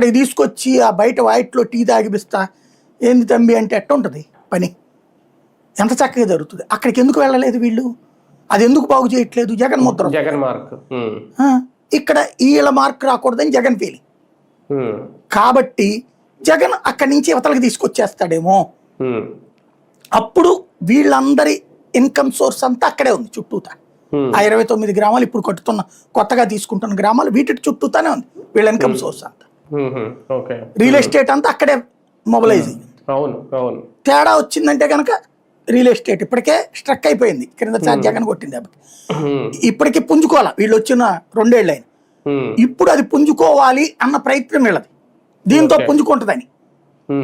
ఇక్కడికి తీసుకొచ్చి ఆ బయట వాయిట్లో టీ తాగిపిస్తా ఏంది తమ్మి అంటే ఎట్టుంటుంది పని, ఎంత చక్కగా జరుగుతుంది. అక్కడికి ఎందుకు వెళ్ళలేదు వీళ్ళు, అది ఎందుకు బాగు చేయట్లేదు, జగన్ ముద్ర జగన్ మార్క్. ఇక్కడ వీళ్ళ మార్క్ రాకూడదని జగన్ ఫీలింగ్. కాబట్టి జగన్ అక్కడి నుంచి యువతలకు తీసుకొచ్చేస్తాడేమో. అప్పుడు వీళ్ళందరి ఇన్కమ్ సోర్స్ అంతా అక్కడే ఉంది చుట్టూతా. ఆ 29 గ్రామాలు ఇప్పుడు కట్టుతున్న కొత్తగా తీసుకుంటున్న గ్రామాలు వీటి చుట్టూతానే ఉంది వీళ్ళ ఇన్కమ్ సోర్స్ అంతా. రియల్ ఎస్టేట్ అంతా అక్కడే మొబిలైజ్ అయ్యింది. తేడా వచ్చిందంటే కనుక రియల్ ఎస్టేట్ ఇప్పటికే స్ట్రక్ అయిపోయింది క్రిందసారి జగన్ కొట్టింది కాబట్టి. ఇప్పటికీ పుంజుకోవాలి వీళ్ళు వచ్చిన 2 ఏళ్ళు అయిన. ఇప్పుడు అది పుంజుకోవాలి అన్న ప్రయత్నం వీళ్ళది, దీంతో పుంజుకుంటుందని.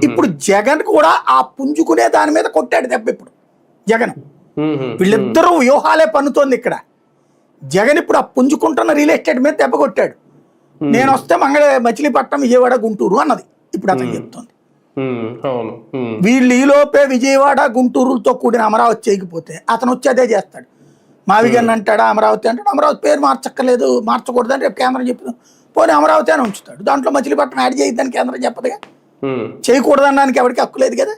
ఇప్పుడు జగన్ కూడా ఆ పుంజుకునే దాని మీద కొట్టాడు దెబ్బ. ఇప్పుడు జగన్ వీళ్ళిద్దరూ వ్యూహాలే పన్నుతోంది ఇక్కడ. జగన్ ఇప్పుడు ఆ పుంజుకుంటున్న రియల్ ఎస్టేట్ మీద దెబ్బ కొట్టాడు. నేను వస్తే మచిలీపట్నం, విజయవాడ, గుంటూరు అన్నది ఇప్పుడు అతను చెప్తోంది. వీళ్ళు ఈలోపే విజయవాడ, గుంటూరుతో కూడిన అమరావతి చేయకపోతే అతను వచ్చి అదే చేస్తాడు. మావిగన్ అంటాడా అమరావతి అంటాడు. అమరావతి పేరు మార్చక్కర్లేదు, మార్చకూడదని రేపు కేంద్రం చెప్పింది. పోనీ అమరావతి అని ఉంచుతాడు, దాంట్లో మచిలీపట్నం యాడ్ చేయొద్దని కేంద్రం చెప్పదుగా. చేయకూడదనడానికి ఎవరికి హక్కు లేదు కదా.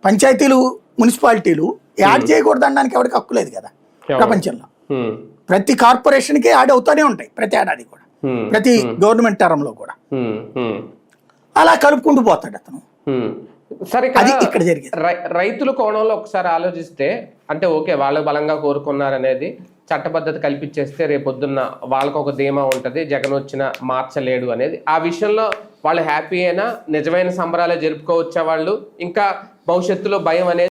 పంచాయతీలు, మున్సిపాలిటీలు యాడ్ చేయకూడదనడానికి ఎవరికి హక్కు లేదు కదా ప్రపంచంలో. ప్రతి కార్పొరేషన్కి యాడ్ అవుతానే ఉంటాయి ప్రతి ఏడాది కూడా, ప్రతి గవర్నమెంట్ టర్మ్ లో కూడా. అలా కలుపుకుంటూ పోతాడు అతను. సరే, అది ఇక్కడ జరిగింది. రైతుల కోణంలో ఒకసారి ఆలోచిస్తే, అంటే ఓకే వాళ్ళు బలంగా కోరుకున్నారనేది చట్టబద్ధత కల్పించేస్తే రేపొద్దున్న వాళ్ళకు ఒక ధీమా ఉంటుంది, జగన్ వచ్చిన మార్చలేడు అనేది. ఆ విషయంలో వాళ్ళు హ్యాపీ అయినా నిజమైన సంబరాలే జరుపుకోవచ్చా వాళ్ళు, ఇంకా భవిష్యత్తులో భయం అనేది